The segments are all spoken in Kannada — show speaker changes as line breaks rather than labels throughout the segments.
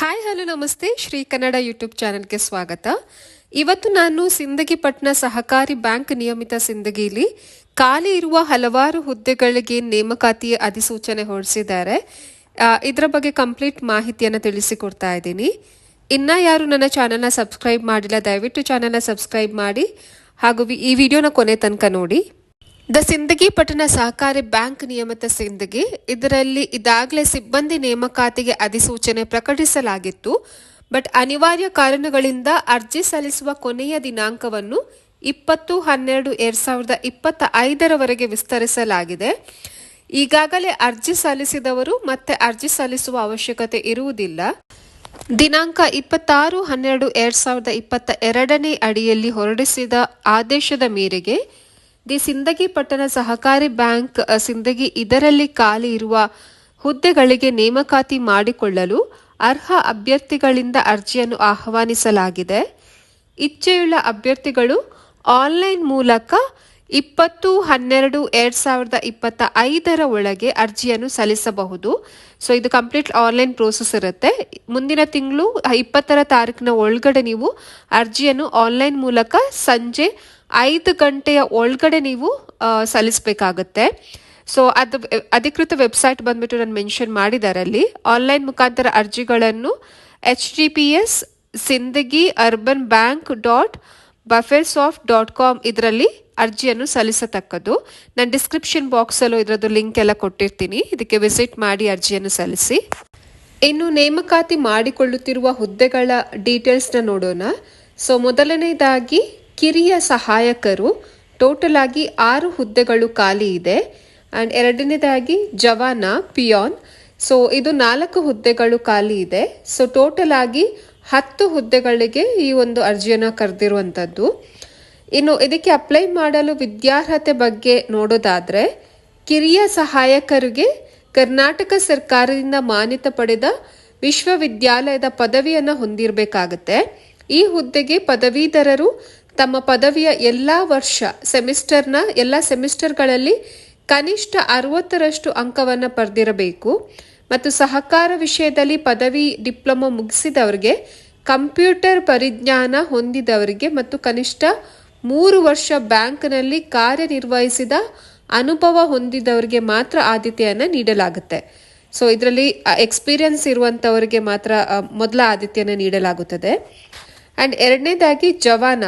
ಹಾಯ್ ಹಲೋ ನಮಸ್ತೆ ಶ್ರೀ ಕನ್ನಡ ಯೂಟ್ಯೂಬ್ ಚಾನೆಲ್ಗೆ ಸ್ವಾಗತ. ಇವತ್ತು ನಾನು ಸಿಂದಗಿ ಪಟ್ಟಣ ಸಹಕಾರಿ ಬ್ಯಾಂಕ್ ನಿಯಮಿತ ಸಿಂದಗಿಲಿ ಖಾಲಿ ಇರುವ ಹಲವಾರು ಹುದ್ದೆಗಳಿಗೆ ನೇಮಕಾತಿ ಅಧಿಸೂಚನೆ ಹೊರಡಿಸಿದ್ದಾರೆ. ಇದರ ಬಗ್ಗೆ ಕಂಪ್ಲೀಟ್ ಮಾಹಿತಿಯನ್ನು ತಿಳಿಸಿಕೊಡ್ತಾ ಇದ್ದೀನಿ. ಇನ್ನು ಯಾರು ನನ್ನ ಚಾನಲ್ನ ಸಬ್ಸ್ಕ್ರೈಬ್ ಮಾಡಿಲ್ಲ ದಯವಿಟ್ಟು ಚಾನಲ್ನ ಸಬ್ಸ್ಕ್ರೈಬ್ ಮಾಡಿ ಹಾಗೂ ಈ ವಿಡಿಯೋನ ಕೊನೆ ತನಕ ನೋಡಿ. ದ ಸಿಂದಗಿ ಪಟ್ಟಣ ಸಹಕಾರಿ ಬ್ಯಾಂಕ್ ನಿಯಮಿತ ಸಿಂದಗಿ ಇದರಲ್ಲಿ ಇದಾಗಲೇ ಸಿಬ್ಬಂದಿ ನೇಮಕಾತಿಗೆ ಅಧಿಸೂಚನೆ ಪ್ರಕಟಿಸಲಾಗಿತ್ತು. ಬಟ್ ಅನಿವಾರ್ಯ ಕಾರಣಗಳಿಂದ ಅರ್ಜಿ ಸಲ್ಲಿಸುವ ಕೊನೆಯ ದಿನಾಂಕವನ್ನು 20/12/2025 ವಿಸ್ತರಿಸಲಾಗಿದೆ. ಈಗಾಗಲೇ ಅರ್ಜಿ ಸಲ್ಲಿಸಿದವರು ಮತ್ತೆ ಅರ್ಜಿ ಸಲ್ಲಿಸುವ ಅವಶ್ಯಕತೆ ಇರುವುದಿಲ್ಲ. ದಿನಾಂಕ 26/12/2022 ಅಡಿಯಲ್ಲಿ ಹೊರಡಿಸಿದ ಆದೇಶದ ಮೇರೆಗೆ ದಿ ಸಿಂದಗಿ ಪಟ್ಟಣ ಸಹಕಾರಿ ಬ್ಯಾಂಕ್ ಸಿಂದಗಿ ಇದರಲ್ಲಿ ಖಾಲಿ ಇರುವ ಹುದ್ದೆಗಳಿಗೆ ನೇಮಕಾತಿ ಮಾಡಿಕೊಳ್ಳಲು ಅರ್ಹ ಅಭ್ಯರ್ಥಿಗಳಿಂದ ಅರ್ಜಿಯನ್ನು ಆಹ್ವಾನಿಸಲಾಗಿದೆ. ಇಚ್ಛೆಯುಳ್ಳ ಅಭ್ಯರ್ಥಿಗಳು ಆನ್ಲೈನ್ ಮೂಲಕ 20/12/2025 ಒಳಗೆ ಅರ್ಜಿಯನ್ನು ಸಲ್ಲಿಸಬಹುದು. ಸೊ ಇದು ಕಂಪ್ಲೀಟ್ ಆನ್ಲೈನ್ ಪ್ರೋಸೆಸ್ ಇರುತ್ತೆ. ಮುಂದಿನ ತಿಂಗಳು 20ರ ತಾರೀಕಿನ ಒಳಗಡೆ ನೀವು ಅರ್ಜಿಯನ್ನು ಆನ್ಲೈನ್ ಮೂಲಕ ಸಂಜೆ 5 ಗಂಟೆಯ ಒಳಗಡೆ ನೀವು ಸಲ್ಲಿಸಬೇಕಾಗತ್ತೆ. ಸೊ ಅದು ಅಧಿಕೃತ ವೆಬ್ಸೈಟ್ ಬಂದ್ಬಿಟ್ಟು ನಾನು ಮೆನ್ಷನ್ ಮಾಡಿದ್ದಾರೆ. ಅಲ್ಲಿ ಆನ್ಲೈನ್ ಮುಖಾಂತರ ಅರ್ಜಿಗಳನ್ನು https sindagi urban bank .buffersoft.com ಇದರಲ್ಲಿ ಅರ್ಜಿಯನ್ನು ಸಲ್ಲಿಸತಕ್ಕದ್ದು. ನಾನು ಡಿಸ್ಕ್ರಿಪ್ಷನ್ ಬಾಕ್ಸಲ್ಲೂ ಇದರದ್ದು ಲಿಂಕ್ ಎಲ್ಲ ಕೊಟ್ಟಿರ್ತೀನಿ. ಇದಕ್ಕೆ ವಿಸಿಟ್ ಮಾಡಿ ಅರ್ಜಿಯನ್ನು ಸಲ್ಲಿಸಿ. ಇನ್ನು ನೇಮಕಾತಿ ಮಾಡಿಕೊಳ್ಳುತ್ತಿರುವ ಹುದ್ದೆಗಳ ಡೀಟೇಲ್ಸ್ನ ನೋಡೋಣ. ಸೊ ಮೊದಲನೇದಾಗಿ ಕಿರಿಯ ಸಹಾಯಕರು, ಟೋಟಲ್ ಆಗಿ 6 ಹುದ್ದೆಗಳು ಖಾಲಿ ಇದೆ. ಆ್ಯಂಡ್ ಎರಡನೇದಾಗಿ ಜವಾನ ಪಿಯಾನ್, ಸೊ ಇದು 4 ಹುದ್ದೆಗಳು ಖಾಲಿ ಇದೆ. ಸೊ ಟೋಟಲ್ ಆಗಿ 10 ಹುದ್ದೆಗಳಿಗೆ ಈ ಒಂದು ಅರ್ಜಿಯನ್ನು ಕರೆದಿರುವಂಥದ್ದು. ಇನ್ನು ಇದಕ್ಕೆ ಅಪ್ಲೈ ಮಾಡಲು ವಿದ್ಯಾರ್ಹತೆ ಬಗ್ಗೆ ನೋಡೋದಾದರೆ ಕಿರಿಯ ಸಹಾಯಕರಿಗೆ ಕರ್ನಾಟಕ ಸರ್ಕಾರದಿಂದ ಮಾನ್ಯತೆ ಪಡೆದ ವಿಶ್ವವಿದ್ಯಾಲಯದ ಪದವಿಯನ್ನು ಹೊಂದಿರಬೇಕಾಗತ್ತೆ. ಈ ಹುದ್ದೆಗೆ ಪದವೀಧರರು ತಮ್ಮ ಪದವಿಯ ಎಲ್ಲ ಸೆಮಿಸ್ಟರ್ಗಳಲ್ಲಿ ಕನಿಷ್ಠ 60ರಷ್ಟು ಅಂಕವನ್ನು ಪಡೆದಿರಬೇಕು. ಮತ್ತು ಸಹಕಾರ ವಿಷಯದಲ್ಲಿ ಪದವಿ ಡಿಪ್ಲೊಮಾ ಮುಗಿಸಿದವರಿಗೆ, ಕಂಪ್ಯೂಟರ್ ಪರಿಜ್ಞಾನ ಹೊಂದಿದವರಿಗೆ ಮತ್ತು ಕನಿಷ್ಠ 3 ವರ್ಷ ಬ್ಯಾಂಕ್ನಲ್ಲಿ ಕಾರ್ಯನಿರ್ವಹಿಸಿದ ಅನುಭವ ಹೊಂದಿದವರಿಗೆ ಮಾತ್ರ ಆದ್ಯತೆಯನ್ನು ನೀಡಲಾಗುತ್ತೆ. ಸೊ ಇದರಲ್ಲಿ ಎಕ್ಸ್ಪೀರಿಯನ್ಸ್ ಇರುವಂಥವರಿಗೆ ಮಾತ್ರ ಮೊದಲ ಆದ್ಯತೆಯನ್ನು ನೀಡಲಾಗುತ್ತದೆ. ಆ್ಯಂಡ್ ಎರಡನೇದಾಗಿ ಜವಾನ,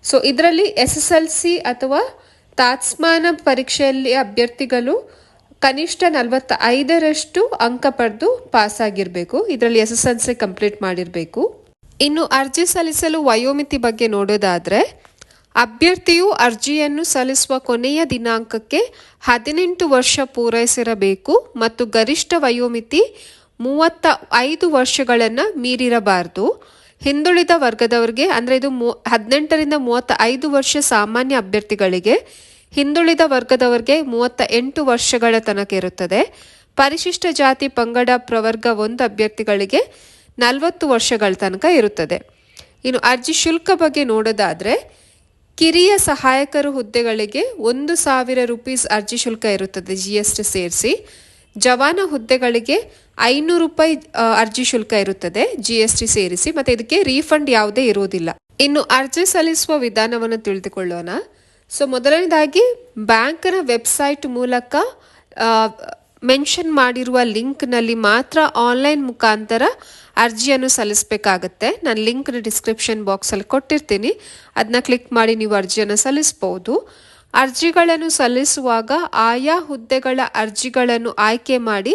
ಸೊ ಇದರಲ್ಲಿ SSLC ಅಥವಾ ತಾತ್ಸ್ಮಾನ ಪರೀಕ್ಷೆಯಲ್ಲಿ ಅಭ್ಯರ್ಥಿಗಳು ಕನಿಷ್ಠ 45ರಷ್ಟು ಅಂಕ ಪಡೆದು ಪಾಸ್ ಆಗಿರಬೇಕು. ಇದರಲ್ಲಿ SSLC ಕಂಪ್ಲೀಟ್ ಮಾಡಿರಬೇಕು. ಇನ್ನು ಅರ್ಜಿ ಸಲ್ಲಿಸಲು ವಯೋಮಿತಿ ಬಗ್ಗೆ ನೋಡೋದಾದರೆ ಅಭ್ಯರ್ಥಿಯು ಅರ್ಜಿಯನ್ನು ಸಲ್ಲಿಸುವ ಕೊನೆಯ ದಿನಾಂಕಕ್ಕೆ 18 ವರ್ಷ ಪೂರೈಸಿರಬೇಕು ಮತ್ತು ಗರಿಷ್ಠ ವಯೋಮಿತಿ 35 ವರ್ಷಗಳನ್ನು ಮೀರಿರಬಾರದು. ಹಿಂದುಳಿದ ವರ್ಗದವರಿಗೆ ಅಂದರೆ ಇದು 18ರಿಂದ 35 ವರ್ಷ ಸಾಮಾನ್ಯ ಅಭ್ಯರ್ಥಿಗಳಿಗೆ, ಹಿಂದುಳಿದ ವರ್ಗದವರಿಗೆ 38 ವರ್ಷಗಳ ತನಕ ಇರುತ್ತದೆ. ಪರಿಶಿಷ್ಟ ಜಾತಿ ಪಂಗಡ ಪ್ರವರ್ಗ 1 ಅಭ್ಯರ್ಥಿಗಳಿಗೆ 40 ವರ್ಷಗಳ ತನಕ ಇರುತ್ತದೆ. ಇನ್ನು ಅರ್ಜಿ ಶುಲ್ಕ ಬಗ್ಗೆ ನೋಡೋದಾದರೆ ಕಿರಿಯ ಸಹಾಯಕರು ಹುದ್ದೆಗಳಿಗೆ 1,000 ರೂಪೀಸ್ ಅರ್ಜಿ ಶುಲ್ಕ ಇರುತ್ತದೆ GST ಸೇರಿಸಿ. ಜವಾನ ಹುದ್ದೆಗಳಿಗೆ 500 ರೂಪಾಯಿ ಅರ್ಜಿ ಶುಲ್ಕ ಇರುತ್ತದೆ GST ಸೇರಿಸಿ. ಮತ್ತು ಇದಕ್ಕೆ ರೀಫಂಡ್ ಯಾವುದೇ ಇರುವುದಿಲ್ಲ. ಇನ್ನು ಅರ್ಜಿ ಸಲ್ಲಿಸುವ ವಿಧಾನವನ್ನು ತಿಳಿದುಕೊಳ್ಳೋಣ. ಸೊ ಮೊದಲನೇದಾಗಿ ಬ್ಯಾಂಕ್ನ ವೆಬ್ಸೈಟ್ ಮೂಲಕ ಮೆನ್ಷನ್ ಮಾಡಿರುವ ಲಿಂಕ್ನಲ್ಲಿ ಮಾತ್ರ ಆನ್ಲೈನ್ ಮುಖಾಂತರ ಅರ್ಜಿಯನ್ನು ಸಲ್ಲಿಸಬೇಕಾಗತ್ತೆ. ನಾನು ಲಿಂಕ್ನ ಡಿಸ್ಕ್ರಿಪ್ಷನ್ ಬಾಕ್ಸಲ್ಲಿ ಕೊಟ್ಟಿರ್ತೀನಿ, ಅದನ್ನ ಕ್ಲಿಕ್ ಮಾಡಿ ನೀವು ಅರ್ಜಿಯನ್ನು ಸಲ್ಲಿಸ್ಬೋದು. ಅರ್ಜಿಗಳನ್ನು ಸಲ್ಲಿಸುವಾಗ ಆಯಾ ಹುದ್ದೆಗಳ ಅರ್ಜಿಗಳನ್ನು ಆಯ್ಕೆ ಮಾಡಿ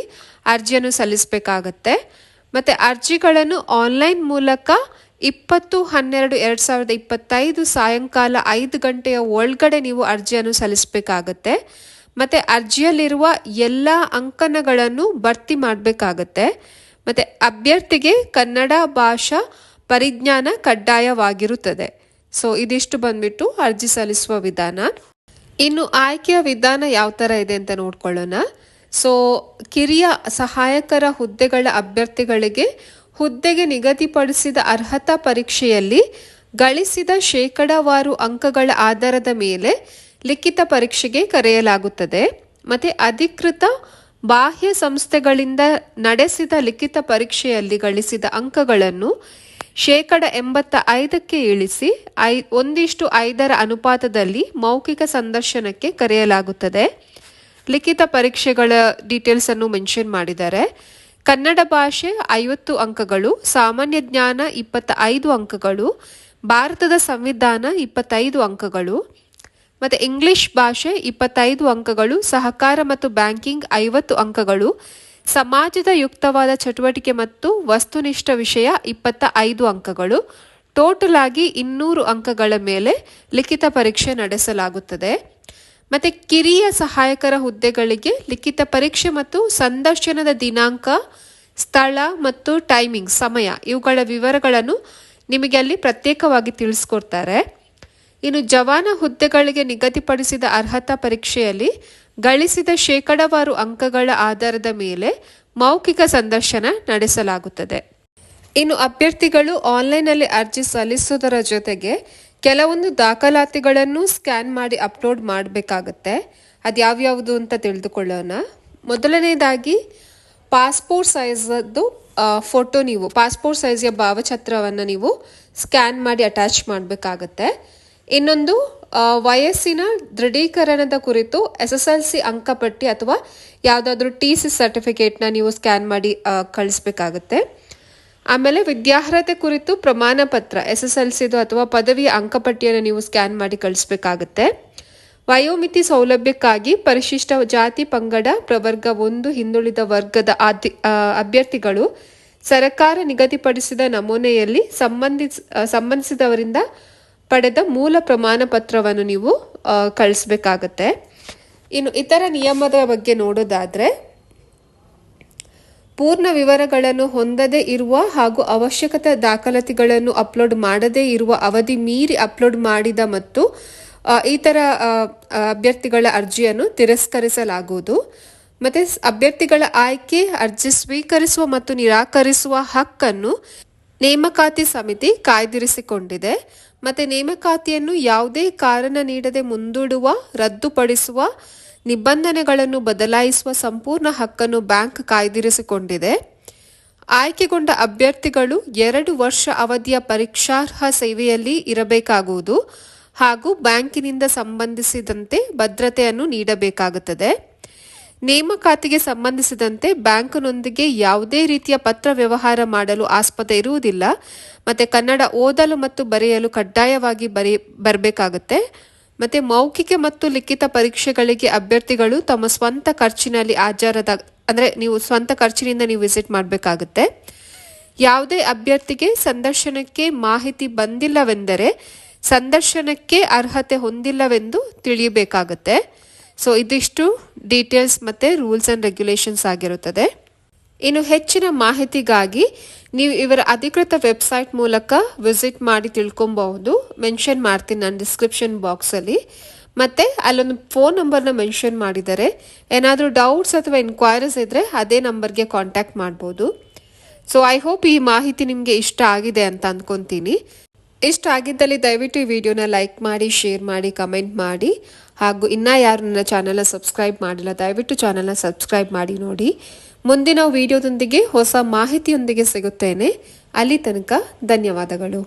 ಅರ್ಜಿಯನ್ನು ಸಲ್ಲಿಸಬೇಕಾಗತ್ತೆ. ಮತ್ತು ಅರ್ಜಿಗಳನ್ನು ಆನ್ಲೈನ್ ಮೂಲಕ 20/12/2025 ಸಾಯಂಕಾಲ 5 ಗಂಟೆಯ ಒಳಗಡೆ ನೀವು ಅರ್ಜಿಯನ್ನು ಸಲ್ಲಿಸಬೇಕಾಗತ್ತೆ. ಮತ್ತು ಅರ್ಜಿಯಲ್ಲಿರುವ ಎಲ್ಲ ಅಂಕಣಗಳನ್ನು ಭರ್ತಿ ಮಾಡಬೇಕಾಗತ್ತೆ. ಮತ್ತು ಅಭ್ಯರ್ಥಿಗೆ ಕನ್ನಡ ಭಾಷಾ ಪರಿಜ್ಞಾನ ಕಡ್ಡಾಯವಾಗಿರುತ್ತದೆ. ಸೊ ಇದಿಷ್ಟು ಬಂದ್ಬಿಟ್ಟು ಅರ್ಜಿ ಸಲ್ಲಿಸುವ ವಿಧಾನ. ಇನ್ನು ಆಯ್ಕೆಯ ವಿಧಾನ ಯಾವ ಥರ ಇದೆ ಅಂತ ನೋಡ್ಕೊಳ್ಳೋಣ. ಸೊ ಕಿರಿಯ ಸಹಾಯಕರ ಹುದ್ದೆಗಳ ಅಭ್ಯರ್ಥಿಗಳಿಗೆ ಹುದ್ದೆಗೆ ನಿಗದಿಪಡಿಸಿದ ಅರ್ಹತಾ ಪರೀಕ್ಷೆಯಲ್ಲಿ ಗಳಿಸಿದ ಶೇಕಡಾವಾರು ಅಂಕಗಳ ಆಧಾರದ ಮೇಲೆ ಲಿಖಿತ ಪರೀಕ್ಷೆಗೆ ಕರೆಯಲಾಗುತ್ತದೆ. ಮತ್ತು ಅಧಿಕೃತ ಬಾಹ್ಯ ಸಂಸ್ಥೆಗಳಿಂದ ನಡೆಸಿದ ಲಿಖಿತ ಪರೀಕ್ಷೆಯಲ್ಲಿ ಗಳಿಸಿದ ಅಂಕಗಳನ್ನು 85% ಇಳಿಸಿ 1:5 ಅನುಪಾತದಲ್ಲಿ ಮೌಖಿಕ ಸಂದರ್ಶನಕ್ಕೆ ಕರೆಯಲಾಗುತ್ತದೆ. ಲಿಖಿತ ಪರೀಕ್ಷೆಗಳ ಡೀಟೇಲ್ಸ್ ಅನ್ನು ಮೆನ್ಷನ್ ಮಾಡಿದ್ದಾರೆ. ಕನ್ನಡ ಭಾಷೆ 50 ಅಂಕಗಳು, ಸಾಮಾನ್ಯ ಜ್ಞಾನ 25 ಅಂಕಗಳು, ಭಾರತದ ಸಂವಿಧಾನ 25 ಅಂಕಗಳು, ಮತ್ತು ಇಂಗ್ಲಿಷ್ ಭಾಷೆ 25 ಅಂಕಗಳು, ಸಹಕಾರ ಮತ್ತು ಬ್ಯಾಂಕಿಂಗ್ 50 ಅಂಕಗಳು, ಸಮಾಜದ ಯುಕ್ತವಾದ ಚಟುವಟಿಕೆ ಮತ್ತು ವಸ್ತುನಿಷ್ಠ ವಿಷಯ 25 ಅಂಕಗಳು. ಟೋಟಲ್ ಆಗಿ 200 ಅಂಕಗಳ ಮೇಲೆ ಲಿಖಿತ ಪರೀಕ್ಷೆ ನಡೆಸಲಾಗುತ್ತದೆ. ಮತ್ತು ಕಿರಿಯ ಸಹಾಯಕರ ಹುದ್ದೆಗಳಿಗೆ ಲಿಖಿತ ಪರೀಕ್ಷೆ ಮತ್ತು ಸಂದರ್ಶನದ ದಿನಾಂಕ, ಸ್ಥಳ ಮತ್ತು ಟೈಮಿಂಗ್ ಸಮಯ ಇವುಗಳ ವಿವರಗಳನ್ನು ನಿಮಗೆ ಅಲ್ಲಿ ಪ್ರತ್ಯೇಕವಾಗಿ ತಿಳಿಸ್ಕೊಡ್ತಾರೆ. ಇನ್ನು ಜವಾನ ಹುದ್ದೆಗಳಿಗೆ ನಿಗದಿಪಡಿಸಿದ ಅರ್ಹತಾ ಪರೀಕ್ಷೆಯಲ್ಲಿ ಗಳಿಸಿದ ಶೇಕಡಾವಾರು ಅಂಕಗಳ ಆಧಾರದ ಮೇಲೆ ಮೌಖಿಕ ಸಂದರ್ಶನ ನಡೆಸಲಾಗುತ್ತದೆ. ಇನ್ನು ಅಭ್ಯರ್ಥಿಗಳು ಆನ್ಲೈನಲ್ಲಿ ಅರ್ಜಿ ಸಲ್ಲಿಸುವುದರ ಜೊತೆಗೆ ಕೆಲವೊಂದು ದಾಖಲಾತಿಗಳನ್ನು ಸ್ಕ್ಯಾನ್ ಮಾಡಿ ಅಪ್ಲೋಡ್ ಮಾಡಬೇಕಾಗತ್ತೆ. ಅದು ಯಾವ್ಯಾವುದು ಅಂತ ತಿಳಿದುಕೊಳ್ಳೋಣ. ಮೊದಲನೇದಾಗಿ ಪಾಸ್ಪೋರ್ಟ್ ಸೈಜದ್ದು ಫೋಟೋ, ನೀವು ಪಾಸ್ಪೋರ್ಟ್ ಸೈಜ್ಯ ಭಾವಚಿತ್ರವನ್ನು ನೀವು ಸ್ಕ್ಯಾನ್ ಮಾಡಿ ಅಟ್ಯಾಚ್ ಮಾಡಬೇಕಾಗತ್ತೆ. ಇನ್ನೊಂದು ವಯಸ್ಸಿನ ದೃಢೀಕರಣದ ಕುರಿತು SSLC ಅಂಕಪಟ್ಟಿ ಅಥವಾ ಯಾವುದಾದ್ರೂ TC ಸರ್ಟಿಫಿಕೇಟ್ನ ನೀವು ಸ್ಕ್ಯಾನ್ ಮಾಡಿ ಕಳಿಸ್ಬೇಕಾಗತ್ತೆ. ಆಮೇಲೆ ವಿದ್ಯಾರ್ಹತೆ ಕುರಿತು ಪ್ರಮಾಣ ಪತ್ರ SSLCದು ಅಥವಾ ಪದವಿಯ ಅಂಕಪಟ್ಟಿಯನ್ನು ನೀವು ಸ್ಕ್ಯಾನ್ ಮಾಡಿ ಕಳಿಸ್ಬೇಕಾಗತ್ತೆ. ವಯೋಮಿತಿ ಸೌಲಭ್ಯಕ್ಕಾಗಿ ಪರಿಶಿಷ್ಟ ಜಾತಿ ಪಂಗಡ ಪ್ರವರ್ಗ 1 ಹಿಂದುಳಿದ ವರ್ಗದ ಅಭ್ಯರ್ಥಿಗಳು ಸರ್ಕಾರ ನಿಗದಿಪಡಿಸಿದ ನಮೂನೆಯಲ್ಲಿ ಸಂಬಂಧಿಸಿದವರಿಂದ ಪಡೆದ ಮೂಲ ಪ್ರಮಾಣ ಪತ್ರವನ್ನು ನೀವು ಕಳಿಸ್ಬೇಕಾಗತ್ತೆ. ಇನ್ನು ಇತರ ನಿಯಮದ ಬಗ್ಗೆ ನೋಡೋದಾದ್ರೆ, ಪೂರ್ಣ ವಿವರಗಳನ್ನು ಹೊಂದದೇ ಇರುವ ಹಾಗೂ ಅವಶ್ಯಕತೆ ದಾಖಲಾತಿಗಳನ್ನು ಅಪ್ಲೋಡ್ ಮಾಡದೇ ಇರುವ ಅವಧಿ ಮೀರಿ ಅಪ್ಲೋಡ್ ಮಾಡಿದ ಮತ್ತು ಇತರ ಅಭ್ಯರ್ಥಿಗಳ ಅರ್ಜಿಯನ್ನು ತಿರಸ್ಕರಿಸಲಾಗುವುದು. ಮತ್ತು ಅಭ್ಯರ್ಥಿಗಳ ಆಯ್ಕೆ, ಅರ್ಜಿ ಸ್ವೀಕರಿಸುವ ಮತ್ತು ನಿರಾಕರಿಸುವ ಹಕ್ಕನ್ನು ನೇಮಕಾತಿ ಸಮಿತಿ ಕಾಯ್ದಿರಿಸಿಕೊಂಡಿದೆ. ಮತ್ತು ನೇಮಕಾತಿಯನ್ನು ಯಾವುದೇ ಕಾರಣ ನೀಡದೆ ಮುಂದೂಡುವ, ರದ್ದುಪಡಿಸುವ, ನಿಬಂಧನೆಗಳನ್ನು ಬದಲಾಯಿಸುವ ಸಂಪೂರ್ಣ ಹಕ್ಕನ್ನು ಬ್ಯಾಂಕ್ ಕಾಯ್ದಿರಿಸಿಕೊಂಡಿದೆ. ಆಯ್ಕೆಗೊಂಡ ಅಭ್ಯರ್ಥಿಗಳು 2 ವರ್ಷ ಅವಧಿಯ ಪರೀಕ್ಷಾರ್ಹ ಸೇವೆಯಲ್ಲಿ ಇರಬೇಕಾಗುವುದು ಹಾಗೂ ಬ್ಯಾಂಕಿನಿಂದ ಸಂಬಂಧಿಸಿದಂತೆ ಭದ್ರತೆಯನ್ನು ನೀಡಬೇಕಾಗುತ್ತದೆ. ನೇಮಕಾತಿಗೆ ಸಂಬಂಧಿಸಿದಂತೆ ಬ್ಯಾಂಕ್ನೊಂದಿಗೆ ಯಾವುದೇ ರೀತಿಯ ಪತ್ರ ವ್ಯವಹಾರ ಮಾಡಲು ಆಸ್ಪದ ಇರುವುದಿಲ್ಲ. ಮತ್ತು ಕನ್ನಡ ಓದಲು ಮತ್ತು ಬರೆಯಲು ಕಡ್ಡಾಯವಾಗಿ ಬರಬೇಕಾಗುತ್ತೆ. ಮತ್ತು ಮೌಖಿಕ ಮತ್ತು ಲಿಖಿತ ಪರೀಕ್ಷೆಗಳಿಗೆ ಅಭ್ಯರ್ಥಿಗಳು ತಮ್ಮ ಸ್ವಂತ ಖರ್ಚಿನಲ್ಲಿ ಅಂದರೆ ನೀವು ಸ್ವಂತ ಖರ್ಚಿನಿಂದ ನೀವು ವಿಸಿಟ್ ಮಾಡಬೇಕಾಗುತ್ತೆ. ಯಾವುದೇ ಅಭ್ಯರ್ಥಿಗೆ ಸಂದರ್ಶನಕ್ಕೆ ಮಾಹಿತಿ ಬಂದಿಲ್ಲವೆಂದರೆ ಸಂದರ್ಶನಕ್ಕೆ ಅರ್ಹತೆ ಹೊಂದಿಲ್ಲವೆಂದು ತಿಳಿಯಬೇಕಾಗುತ್ತೆ. ಸೊ ಇದಿಷ್ಟು ಡೀಟೇಲ್ಸ್ ಮತ್ತು ರೂಲ್ಸ್ ಆ್ಯಂಡ್ ರೆಗ್ಯುಲೇಷನ್ಸ್ ಆಗಿರುತ್ತದೆ. ಇನ್ನು ಹೆಚ್ಚಿನ ಮಾಹಿತಿಗಾಗಿ ನೀವು ಇವರ ಅಧಿಕೃತ ವೆಬ್ಸೈಟ್ ಮೂಲಕ ವಿಸಿಟ್ ಮಾಡಿ ತಿಳ್ಕೊಬಹುದು. ಮೆನ್ಷನ್ ಮಾಡ್ತೀನಿ ನಾನು ಡಿಸ್ಕ್ರಿಪ್ಷನ್ ಬಾಕ್ಸಲ್ಲಿ. ಮತ್ತು ಅಲ್ಲೊಂದು ಫೋನ್ ನಂಬರ್ನ ಮೆನ್ಷನ್ ಮಾಡಿದ್ದಾರೆ. ಏನಾದರೂ ಡೌಟ್ಸ್ ಅಥವಾ ಎನ್ಕ್ವೈರೀಸ್ ಇದ್ದರೆ ಅದೇ ನಂಬರ್ಗೆ ಕಾಂಟ್ಯಾಕ್ಟ್ ಮಾಡ್ಬೋದು. ಸೊ ಐ ಹೋಪ್ ಈ ಮಾಹಿತಿ ನಿಮಗೆ ಇಷ್ಟ ಆಗಿದೆ ಅಂತ ಅಂದ್ಕೊತೀನಿ. ಇಷ್ಟ ಆಗಿದ್ದಲ್ಲಿ ದಯವಿಟ್ಟು ಈ ವಿಡಿಯೋನ ಲೈಕ್ ಮಾಡಿ, ಶೇರ್ ಮಾಡಿ, ಕಮೆಂಟ್ ಮಾಡಿ. ಹಾಗೂ ಇನ್ನೂ ಯಾರು ನನ್ನ ಚಾನಲ್ನ ಸಬ್ಸ್ಕ್ರೈಬ್ ಮಾಡಿಲ್ಲ ದಯವಿಟ್ಟು ಚಾನಲ್ನ ಸಬ್ಸ್ಕ್ರೈಬ್ ಮಾಡಿ ನೋಡಿ. ಮುಂದಿನ ವಿಡಿಯೋದೊಂದಿಗೆ ಹೊಸ ಮಾಹಿತಿಯೊಂದಿಗೆ ಸಿಗುತ್ತೇನೆ. ಅಲ್ಲಿ ತನಕ ಧನ್ಯವಾದಗಳು.